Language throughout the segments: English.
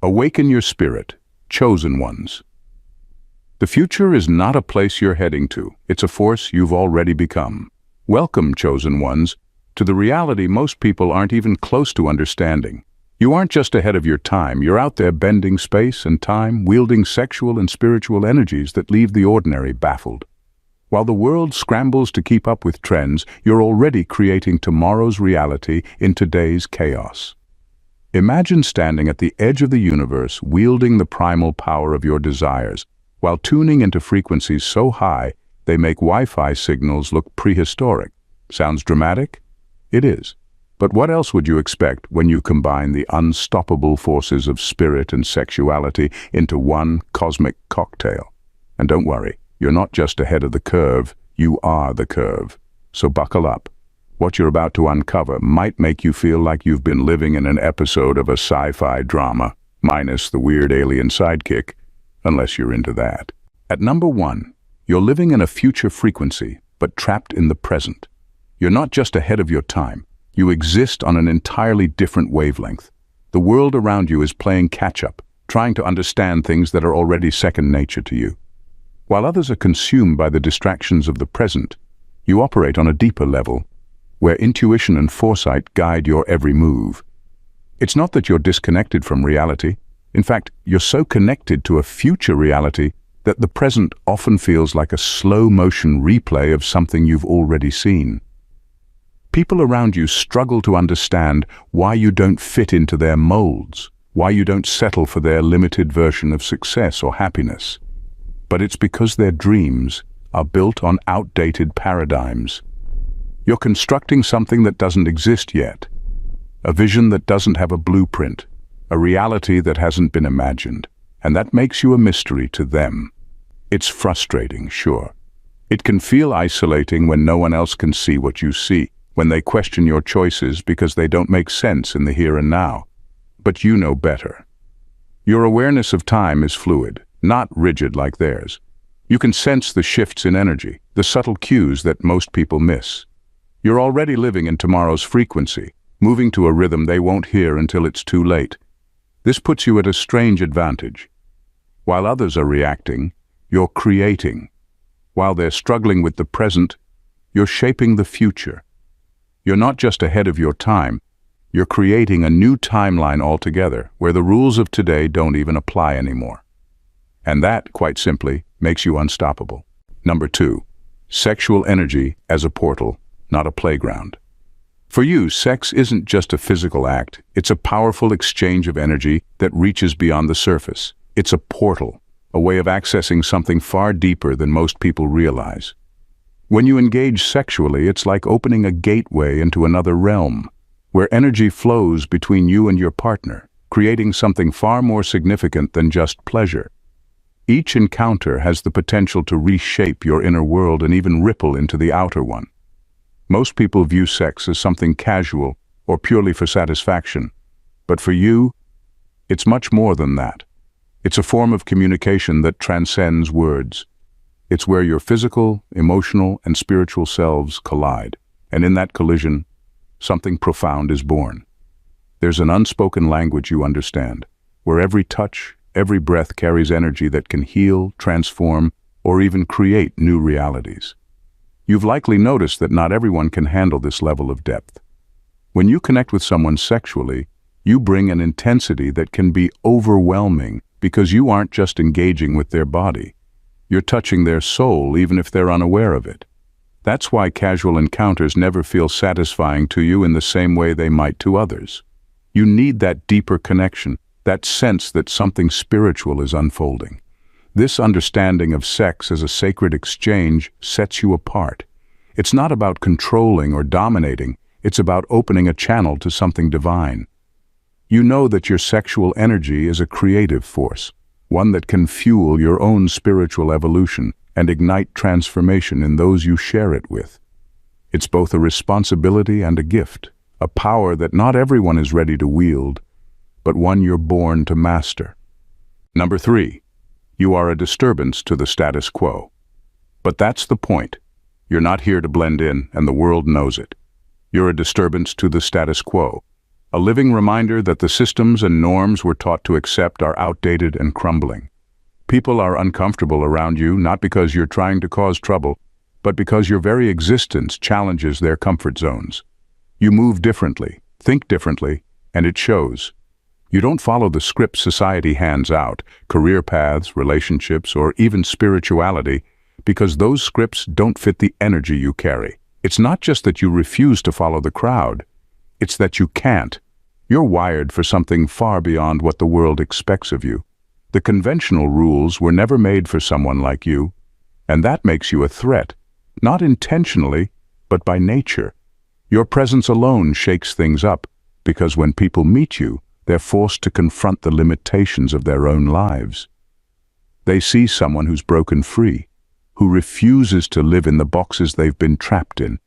Awaken your spirit, chosen ones. The future is not a place you're heading to. It's a force you've already become. Welcome, chosen ones, to the reality most people aren't even close to understanding. You aren't just ahead of your time, you're out there bending space and time, wielding sexual and spiritual energies that leave the ordinary baffled. While the world scrambles to keep up with trends, you're already creating tomorrow's reality in today's chaos. Imagine standing at the edge of the universe, wielding the primal power of your desires, while tuning into frequencies so high they make Wi-Fi signals look prehistoric. Sounds dramatic? It is. But what else would you expect when you combine the unstoppable forces of spirit and sexuality into one cosmic cocktail? And don't worry, you're not just ahead of the curve, you are the curve. So buckle up. What you're about to uncover might make you feel like you've been living in an episode of a sci-fi drama, minus the weird alien sidekick, unless you're into that. At number 1, you're living in a future frequency, but trapped in the present. You're not just ahead of your time, you exist on an entirely different wavelength. The world around you is playing catch-up, trying to understand things that are already second nature to you. While others are consumed by the distractions of the present, you operate on a deeper level, where intuition and foresight guide your every move. It's not that you're disconnected from reality. In fact, you're so connected to a future reality that the present often feels like a slow-motion replay of something you've already seen. People around you struggle to understand why you don't fit into their molds, why you don't settle for their limited version of success or happiness. But it's because their dreams are built on outdated paradigms. You're constructing something that doesn't exist yet, a vision that doesn't have a blueprint, a reality that hasn't been imagined, and that makes you a mystery to them. It's frustrating, sure. It can feel isolating when no one else can see what you see, when they question your choices because they don't make sense in the here and now. But you know better. Your awareness of time is fluid, not rigid like theirs. You can sense the shifts in energy, the subtle cues that most people miss. You're already living in tomorrow's frequency, moving to a rhythm they won't hear until it's too late. This puts you at a strange advantage. While others are reacting, you're creating. While they're struggling with the present, you're shaping the future. You're not just ahead of your time, you're creating a new timeline altogether, where the rules of today don't even apply anymore. And that, quite simply, makes you unstoppable. Number 2, sexual energy as a portal, not a playground. For you, sex isn't just a physical act, it's a powerful exchange of energy that reaches beyond the surface. It's a portal, a way of accessing something far deeper than most people realize. When you engage sexually, it's like opening a gateway into another realm, where energy flows between you and your partner, creating something far more significant than just pleasure. Each encounter has the potential to reshape your inner world and even ripple into the outer one. Most people view sex as something casual or purely for satisfaction, but for you, it's much more than that. It's a form of communication that transcends words. It's where your physical, emotional, and spiritual selves collide, and in that collision, something profound is born. There's an unspoken language you understand, where every touch, every breath carries energy that can heal, transform, or even create new realities. You've likely noticed that not everyone can handle this level of depth. When you connect with someone sexually, you bring an intensity that can be overwhelming because you aren't just engaging with their body. You're touching their soul even if they're unaware of it. That's why casual encounters never feel satisfying to you in the same way they might to others. You need that deeper connection, that sense that something spiritual is unfolding. This understanding of sex as a sacred exchange sets you apart. It's not about controlling or dominating, it's about opening a channel to something divine. You know that your sexual energy is a creative force, one that can fuel your own spiritual evolution and ignite transformation in those you share it with. It's both a responsibility and a gift, a power that not everyone is ready to wield, but one you're born to master. Number 3. You are a disturbance to the status quo. But that's the point. You're not here to blend in, and the world knows it. You're a disturbance to the status quo. a living reminder that the systems and norms we're taught to accept are outdated and crumbling. People are uncomfortable around you not because you're trying to cause trouble, but because your very existence challenges their comfort zones. You move differently, think differently, and it shows. You don't follow the script society hands out, career paths, relationships, or even spirituality, because those scripts don't fit the energy you carry. It's not just that you refuse to follow the crowd, it's that you can't. You're wired for something far beyond what the world expects of you. The conventional rules were never made for someone like you, and that makes you a threat, not intentionally, but by nature. Your presence alone shakes things up, because when people meet you, they're forced to confront the limitations of their own lives. They see someone who's broken free, who refuses to live in the boxes they've been trapped in,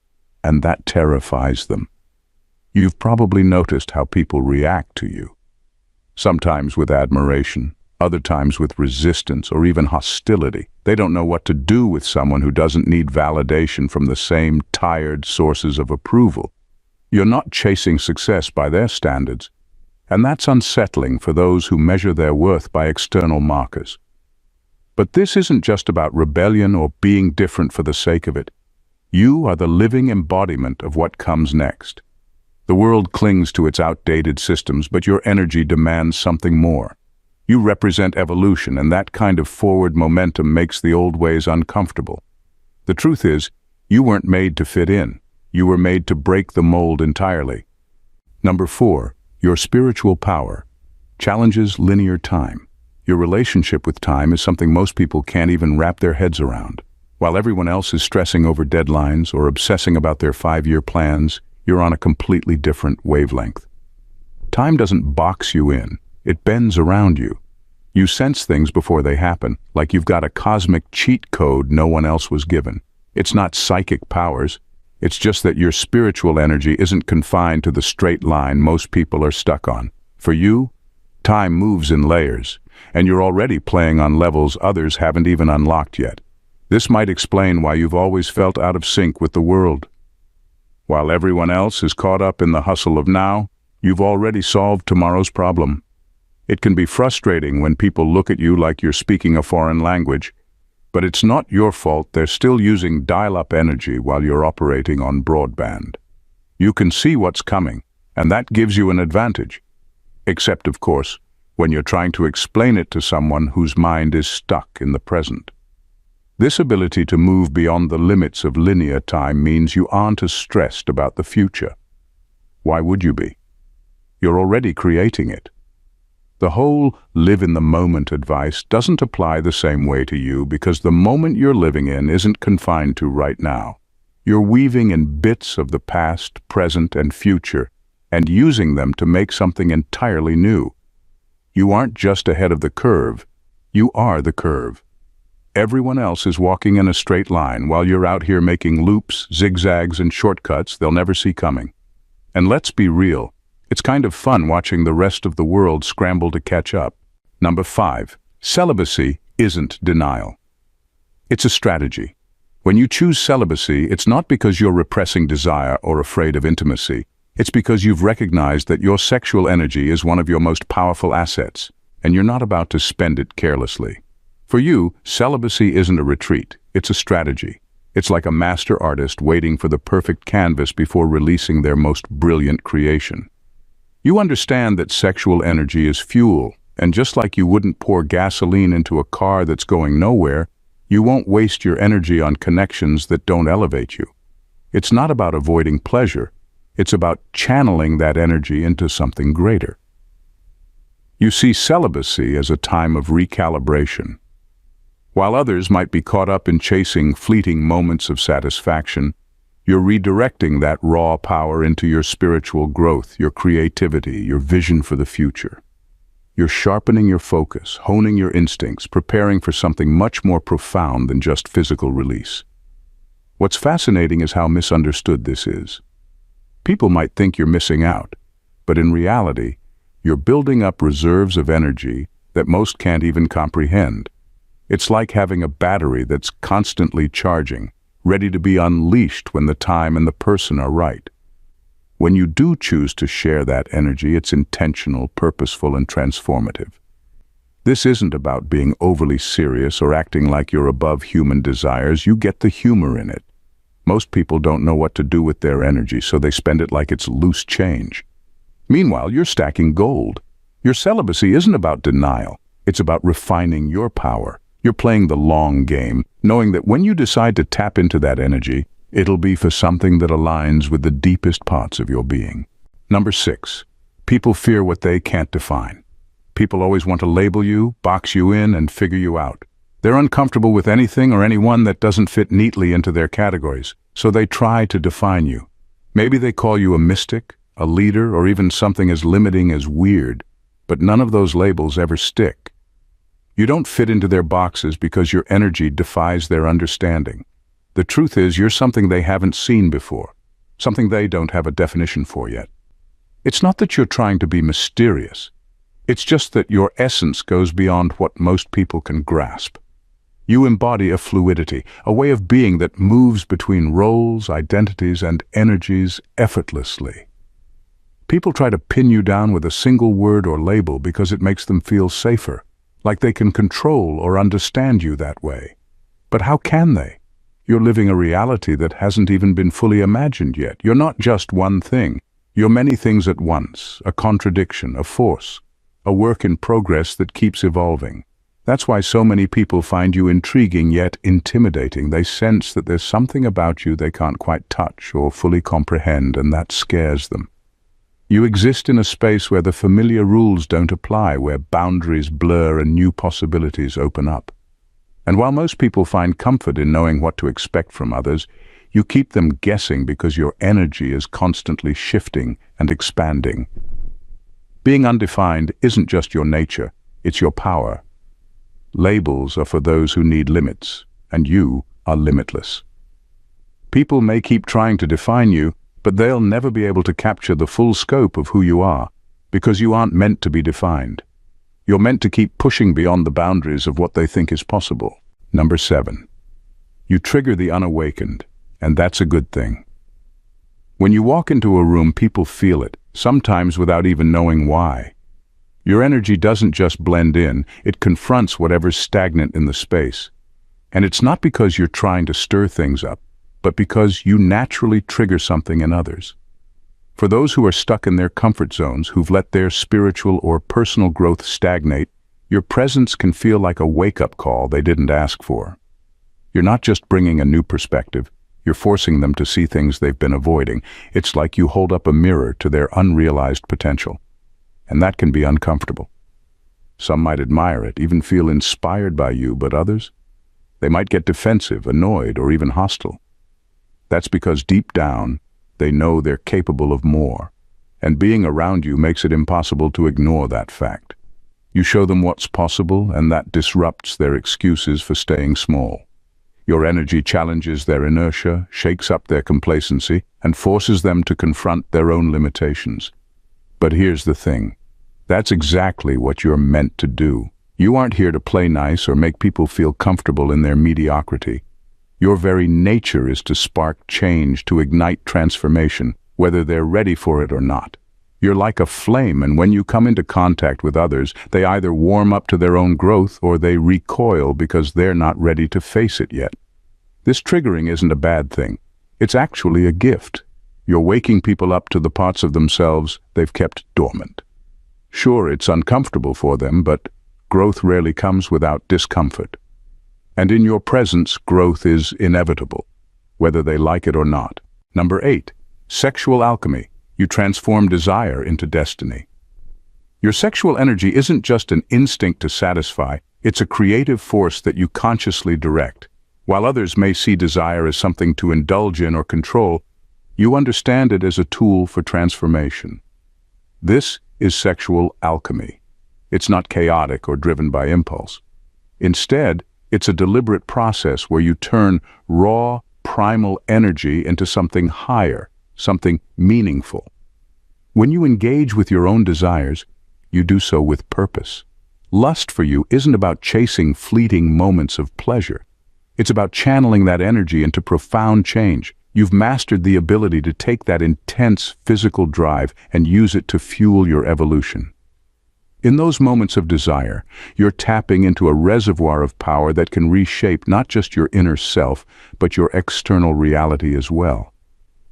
and that terrifies them. You've probably noticed how people react to you. Sometimes with admiration, other times with resistance or even hostility. They don't know what to do with someone who doesn't need validation from the same tired sources of approval. You're not chasing success by their standards, and that's unsettling for those who measure their worth by external markers. But this isn't just about rebellion or being different for the sake of it. You are the living embodiment of what comes next. The world clings to its outdated systems, but your energy demands something more. You represent evolution, and that kind of forward momentum makes the old ways uncomfortable. The truth is, you weren't made to fit in. You were made to break the mold entirely. Number 4, your spiritual power challenges linear time. Your relationship with time is something most people can't even wrap their heads around. While everyone else is stressing over deadlines or obsessing about their 5-year plans, you're on a completely different wavelength. Time doesn't box you in. It bends around you. You sense things before they happen, like you've got a cosmic cheat code no one else was given. It's not psychic powers. It's just that your spiritual energy isn't confined to the straight line most people are stuck on. For you, time moves in layers, and you're already playing on levels others haven't even unlocked yet. This might explain why you've always felt out of sync with the world. While everyone else is caught up in the hustle of now, you've already solved tomorrow's problem. It can be frustrating when people look at you like you're speaking a foreign language, but it's not your fault. They're still using dial-up energy while you're operating on broadband. You can see what's coming, and that gives you an advantage. Except, of course, when you're trying to explain it to someone whose mind is stuck in the present. This ability to move beyond the limits of linear time means you aren't as stressed about the future. Why would you be? You're already creating it. The whole live in the moment advice doesn't apply the same way to you because the moment you're living in isn't confined to right now. You're weaving in bits of the past, present, and future, and using them to make something entirely new. You aren't just ahead of the curve, you are the curve. Everyone else is walking in a straight line while you're out here making loops, zigzags, and shortcuts they'll never see coming. And let's be real, it's kind of fun watching the rest of the world scramble to catch up. Number 5, celibacy isn't denial. It's a strategy. When you choose celibacy, it's not because you're repressing desire or afraid of intimacy. It's because you've recognized that your sexual energy is one of your most powerful assets, and you're not about to spend it carelessly. For you, celibacy isn't a retreat, it's a strategy. It's like a master artist waiting for the perfect canvas before releasing their most brilliant creation. You understand that sexual energy is fuel, and just like you wouldn't pour gasoline into a car that's going nowhere, you won't waste your energy on connections that don't elevate you. It's not about avoiding pleasure, it's about channeling that energy into something greater. You see celibacy as a time of recalibration. While others might be caught up in chasing fleeting moments of satisfaction, you're redirecting that raw power into your spiritual growth, your creativity, your vision for the future. You're sharpening your focus, honing your instincts, preparing for something much more profound than just physical release. What's fascinating is how misunderstood this is. People might think you're missing out, but in reality, you're building up reserves of energy that most can't even comprehend. It's like having a battery that's constantly charging, ready to be unleashed when the time and the person are right. When you do choose to share that energy, it's intentional, purposeful, and transformative. This isn't about being overly serious or acting like you're above human desires. You get the humor in it. Most people don't know what to do with their energy, so they spend it like it's loose change. Meanwhile, you're stacking gold. Your celibacy isn't about denial. It's about refining your power. You're playing the long game, knowing that when you decide to tap into that energy, it'll be for something that aligns with the deepest parts of your being. Number 6. People fear what they can't define. People always want to label you, box you in, and figure you out. They're uncomfortable with anything or anyone that doesn't fit neatly into their categories, so they try to define you. Maybe they call you a mystic, a leader, or even something as limiting as weird, but none of those labels ever stick. You don't fit into their boxes because your energy defies their understanding. The truth is, you're something they haven't seen before, something they don't have a definition for yet. It's not that you're trying to be mysterious. It's just that your essence goes beyond what most people can grasp. You embody a fluidity, a way of being that moves between roles, identities, and energies effortlessly. People try to pin you down with a single word or label because it makes them feel safer, like they can control or understand you that way. But how can they? You're living a reality that hasn't even been fully imagined yet. You're not just one thing. You're many things at once, a contradiction, a force, a work in progress that keeps evolving. That's why so many people find you intriguing yet intimidating. They sense that there's something about you they can't quite touch or fully comprehend, and that scares them. You exist in a space where the familiar rules don't apply, where boundaries blur and new possibilities open up. And while most people find comfort in knowing what to expect from others, you keep them guessing because your energy is constantly shifting and expanding. Being undefined isn't just your nature, it's your power. Labels are for those who need limits, and you are limitless. People may keep trying to define you, but they'll never be able to capture the full scope of who you are, because you aren't meant to be defined. You're meant to keep pushing beyond the boundaries of what they think is possible. Number 7. You trigger the unawakened, and that's a good thing. When you walk into a room, people feel it, sometimes without even knowing why. Your energy doesn't just blend in, it confronts whatever's stagnant in the space. And it's not because you're trying to stir things up, but because you naturally trigger something in others. For those who are stuck in their comfort zones, who've let their spiritual or personal growth stagnate, your presence can feel like a wake-up call they didn't ask for. You're not just bringing a new perspective, you're forcing them to see things they've been avoiding. It's like you hold up a mirror to their unrealized potential. And that can be uncomfortable. Some might admire it, even feel inspired by you, but others? They might get defensive, annoyed, or even hostile. That's because deep down, they know they're capable of more, and being around you makes it impossible to ignore that fact. You show them what's possible, and that disrupts their excuses for staying small. Your energy challenges their inertia, shakes up their complacency, and forces them to confront their own limitations. But here's the thing. That's exactly what you're meant to do. You aren't here to play nice or make people feel comfortable in their mediocrity. Your very nature is to spark change, to ignite transformation, whether they're ready for it or not. You're like a flame, and when you come into contact with others, they either warm up to their own growth or they recoil because they're not ready to face it yet. This triggering isn't a bad thing. It's actually a gift. You're waking people up to the parts of themselves they've kept dormant. Sure, it's uncomfortable for them, but growth rarely comes without discomfort. And in your presence, growth is inevitable, whether they like it or not. Number 8. Sexual alchemy. You transform desire into destiny. Your sexual energy isn't just an instinct to satisfy, it's a creative force that you consciously direct. While others may see desire as something to indulge in or control, you understand it as a tool for transformation. This is sexual alchemy. It's not chaotic or driven by impulse. Instead, it's a deliberate process where you turn raw, primal energy into something higher, something meaningful. When you engage with your own desires, you do so with purpose. Lust for you isn't about chasing fleeting moments of pleasure. It's about channeling that energy into profound change. You've mastered the ability to take that intense physical drive and use it to fuel your evolution. In those moments of desire, you're tapping into a reservoir of power that can reshape not just your inner self, but your external reality as well.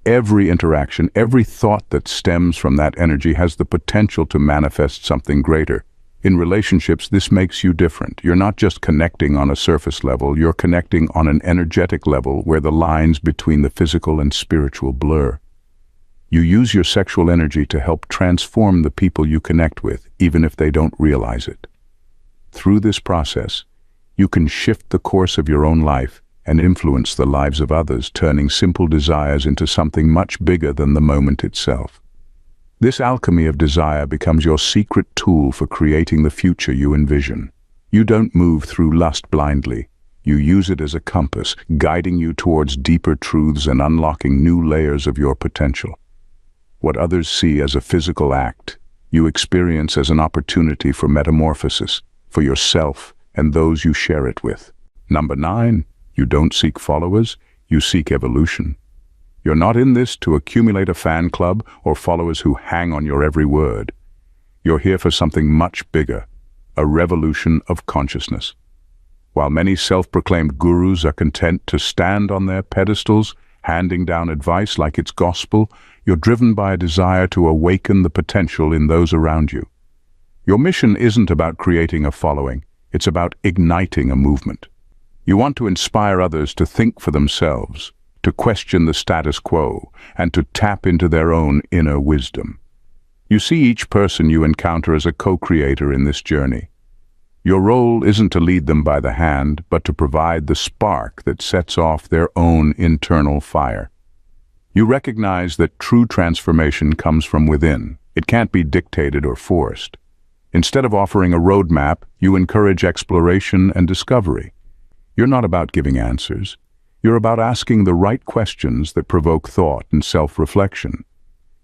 Every interaction, every thought that stems from that energy has the potential to manifest something greater. In relationships, this makes you different. You're not just connecting on a surface level, you're connecting on an energetic level where the lines between the physical and spiritual blur. You use your sexual energy to help transform the people you connect with, even if they don't realize it. Through this process, you can shift the course of your own life and influence the lives of others, turning simple desires into something much bigger than the moment itself. This alchemy of desire becomes your secret tool for creating the future you envision. You don't move through lust blindly. You use it as a compass, guiding you towards deeper truths and unlocking new layers of your potential. What others see as a physical act, you experience as an opportunity for metamorphosis, for yourself and those you share it with. Number 9, you don't seek followers, you seek evolution. You're not in this to accumulate a fan club or followers who hang on your every word. You're here for something much bigger, a revolution of consciousness. While many self-proclaimed gurus are content to stand on their pedestals, handing down advice like it's gospel, you're driven by a desire to awaken the potential in those around you. Your mission isn't about creating a following, it's about igniting a movement. You want to inspire others to think for themselves, to question the status quo, and to tap into their own inner wisdom. You see each person you encounter as a co-creator in this journey. Your role isn't to lead them by the hand, but to provide the spark that sets off their own internal fire. You recognize that true transformation comes from within. It can't be dictated or forced. Instead of offering a roadmap, you encourage exploration and discovery. You're not about giving answers. You're about asking the right questions that provoke thought and self-reflection.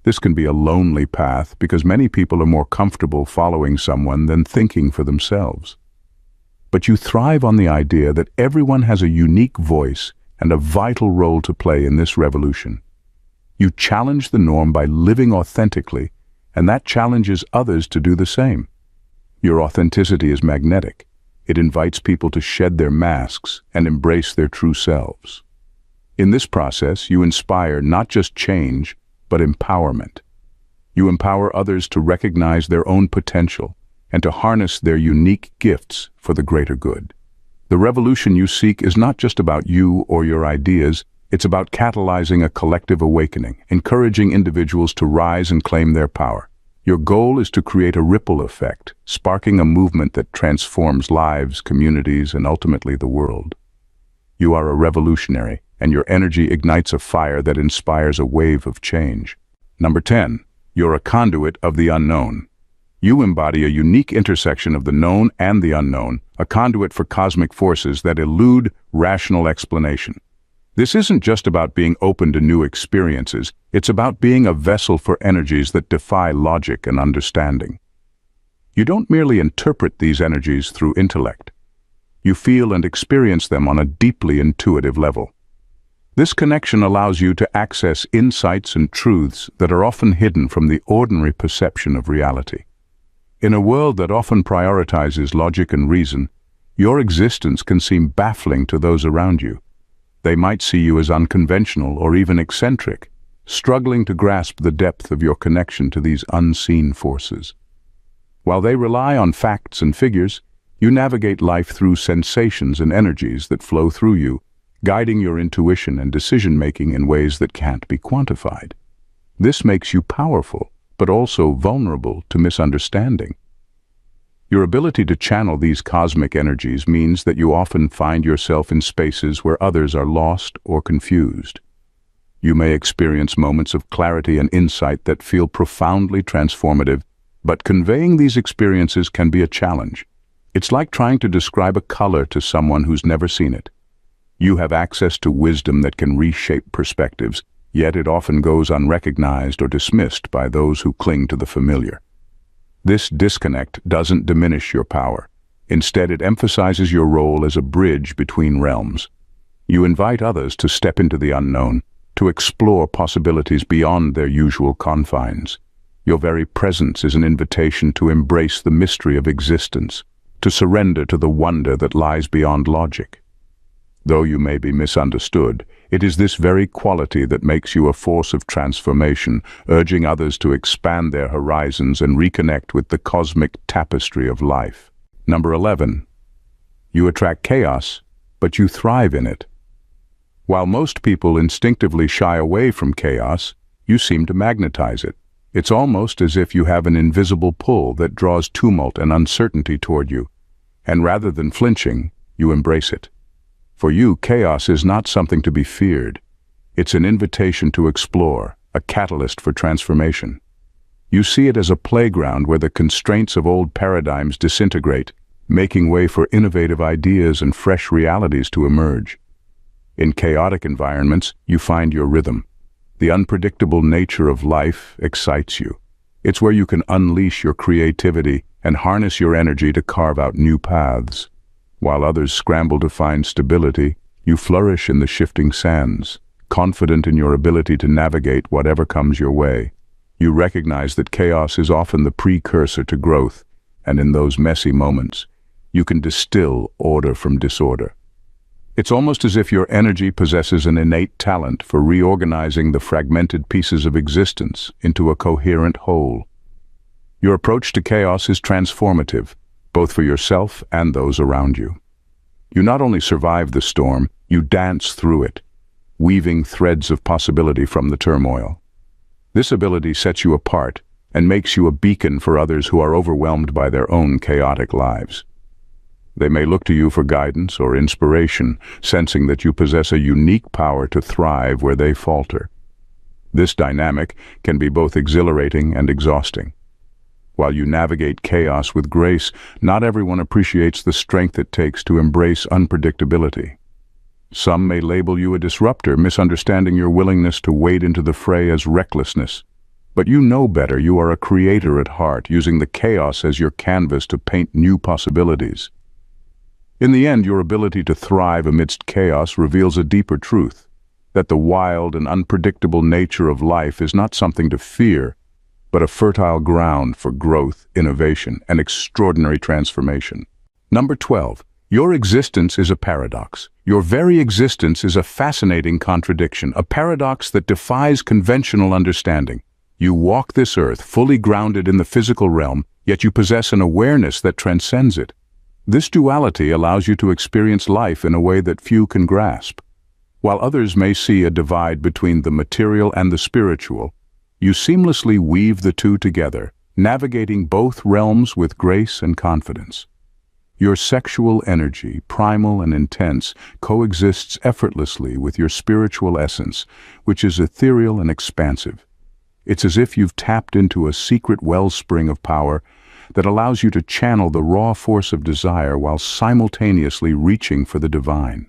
This can be a lonely path because many people are more comfortable following someone than thinking for themselves. But you thrive on the idea that everyone has a unique voice and a vital role to play in this revolution. You challenge the norm by living authentically, and that challenges others to do the same. Your authenticity is magnetic. It invites people to shed their masks and embrace their true selves. In this process, you inspire not just change, but empowerment. You empower others to recognize their own potential and to harness their unique gifts for the greater good. The revolution you seek is not just about you or your ideas, it's about catalyzing a collective awakening, encouraging individuals to rise and claim their power. Your goal is to create a ripple effect, sparking a movement that transforms lives, communities, and ultimately the world. You are a revolutionary, and your energy ignites a fire that inspires a wave of change. Number 10, you're a conduit of the unknown. You embody a unique intersection of the known and the unknown, a conduit for cosmic forces that elude rational explanation. This isn't just about being open to new experiences, it's about being a vessel for energies that defy logic and understanding. You don't merely interpret these energies through intellect. You feel and experience them on a deeply intuitive level. This connection allows you to access insights and truths that are often hidden from the ordinary perception of reality. In a world that often prioritizes logic and reason, your existence can seem baffling to those around you. They might see you as unconventional or even eccentric, struggling to grasp the depth of your connection to these unseen forces. While they rely on facts and figures, you navigate life through sensations and energies that flow through you, guiding your intuition and decision-making in ways that can't be quantified. This makes you powerful, but also vulnerable to misunderstanding. Your ability to channel these cosmic energies means that you often find yourself in spaces where others are lost or confused. You may experience moments of clarity and insight that feel profoundly transformative, but conveying these experiences can be a challenge. It's like trying to describe a color to someone who's never seen it. You have access to wisdom that can reshape perspectives, yet it often goes unrecognized or dismissed by those who cling to the familiar. This disconnect doesn't diminish your power. Instead, it emphasizes your role as a bridge between realms. You invite others to step into the unknown, to explore possibilities beyond their usual confines. Your very presence is an invitation to embrace the mystery of existence, to surrender to the wonder that lies beyond logic. Though you may be misunderstood, it is this very quality that makes you a force of transformation, urging others to expand their horizons and reconnect with the cosmic tapestry of life. Number 11. You attract chaos, but you thrive in it. While most people instinctively shy away from chaos, you seem to magnetize it. It's almost as if you have an invisible pull that draws tumult and uncertainty toward you, and rather than flinching, you embrace it. For you, chaos is not something to be feared. It's an invitation to explore, a catalyst for transformation. You see it as a playground where the constraints of old paradigms disintegrate, making way for innovative ideas and fresh realities to emerge. In chaotic environments, you find your rhythm. The unpredictable nature of life excites you. It's where you can unleash your creativity and harness your energy to carve out new paths. While others scramble to find stability, you flourish in the shifting sands, confident in your ability to navigate whatever comes your way. You recognize that chaos is often the precursor to growth, and in those messy moments, you can distill order from disorder. It's almost as if your energy possesses an innate talent for reorganizing the fragmented pieces of existence into a coherent whole. Your approach to chaos is transformative, both for yourself and those around you. You not only survive the storm, you dance through it, weaving threads of possibility from the turmoil. This ability sets you apart and makes you a beacon for others who are overwhelmed by their own chaotic lives. They may look to you for guidance or inspiration, sensing that you possess a unique power to thrive where they falter. This dynamic can be both exhilarating and exhausting. While you navigate chaos with grace, not everyone appreciates the strength it takes to embrace unpredictability. Some may label you a disruptor, misunderstanding your willingness to wade into the fray as recklessness. But you know better. You are a creator at heart, using the chaos as your canvas to paint new possibilities. In the end, your ability to thrive amidst chaos reveals a deeper truth, that the wild and unpredictable nature of life is not something to fear, but a fertile ground for growth, innovation, and extraordinary transformation. Number 12. Your existence is a paradox. Your very existence is a fascinating contradiction, a paradox that defies conventional understanding. You walk this earth fully grounded in the physical realm, yet you possess an awareness that transcends it. This duality allows you to experience life in a way that few can grasp. While others may see a divide between the material and the spiritual, you seamlessly weave the two together, navigating both realms with grace and confidence. Your sexual energy, primal and intense, coexists effortlessly with your spiritual essence, which is ethereal and expansive. It's as if you've tapped into a secret wellspring of power that allows you to channel the raw force of desire while simultaneously reaching for the divine.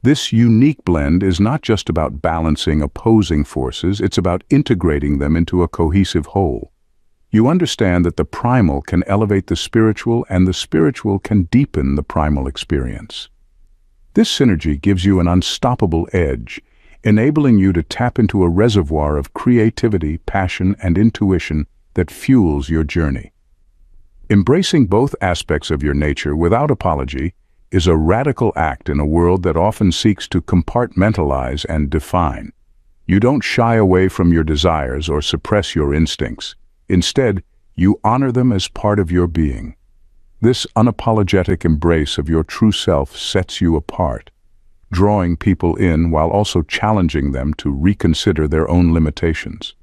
This unique blend is not just about balancing opposing forces, it's about integrating them into a cohesive whole. You understand that the primal can elevate the spiritual and the spiritual can deepen the primal experience. This synergy gives you an unstoppable edge, enabling you to tap into a reservoir of creativity, passion, and intuition that fuels your journey. Embracing both aspects of your nature without apology is a radical act in a world that often seeks to compartmentalize and define. You don't shy away from your desires or suppress your instincts. Instead, you honor them as part of your being. This unapologetic embrace of your true self sets you apart, drawing people in while also challenging them to reconsider their own limitations.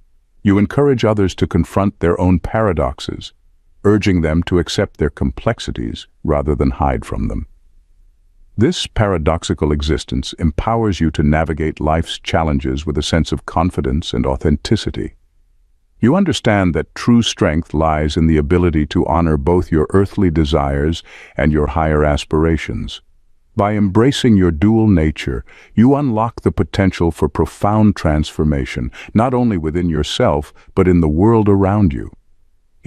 You encourage others to confront their own paradoxes, urging them to accept their complexities rather than hide from them. This paradoxical existence empowers you to navigate life's challenges with a sense of confidence and authenticity. You understand that true strength lies in the ability to honor both your earthly desires and your higher aspirations. By embracing your dual nature, you unlock the potential for profound transformation, not only within yourself, but in the world around you.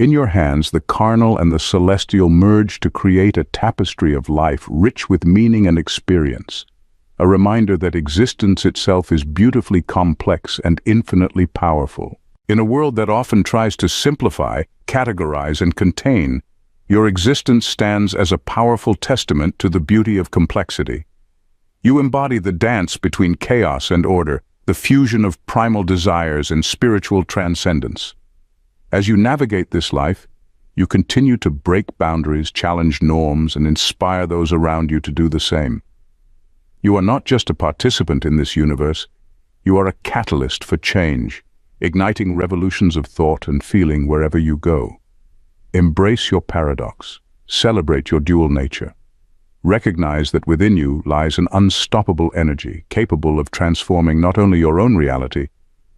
In your hands, the carnal and the celestial merge to create a tapestry of life rich with meaning and experience, a reminder that existence itself is beautifully complex and infinitely powerful. In a world that often tries to simplify, categorize, and contain, your existence stands as a powerful testament to the beauty of complexity. You embody the dance between chaos and order, the fusion of primal desires and spiritual transcendence. As you navigate this life, you continue to break boundaries, challenge norms, and inspire those around you to do the same. You are not just a participant in this universe, you are a catalyst for change, igniting revolutions of thought and feeling wherever you go. Embrace your paradox. Celebrate your dual nature. Recognize that within you lies an unstoppable energy capable of transforming not only your own reality,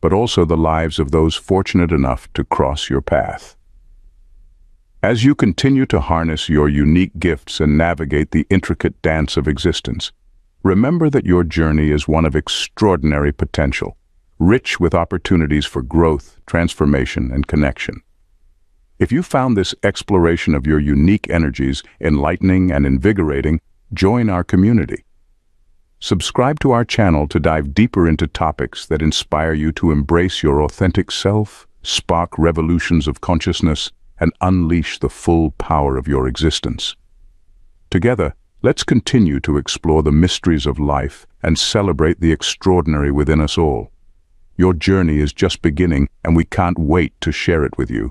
but also the lives of those fortunate enough to cross your path. As you continue to harness your unique gifts and navigate the intricate dance of existence, remember that your journey is one of extraordinary potential, rich with opportunities for growth, transformation, and connection. If you found this exploration of your unique energies enlightening and invigorating, join our community. Subscribe to our channel to dive deeper into topics that inspire you to embrace your authentic self, spark revolutions of consciousness, and unleash the full power of your existence. Together, let's continue to explore the mysteries of life and celebrate the extraordinary within us all. Your journey is just beginning, and we can't wait to share it with you.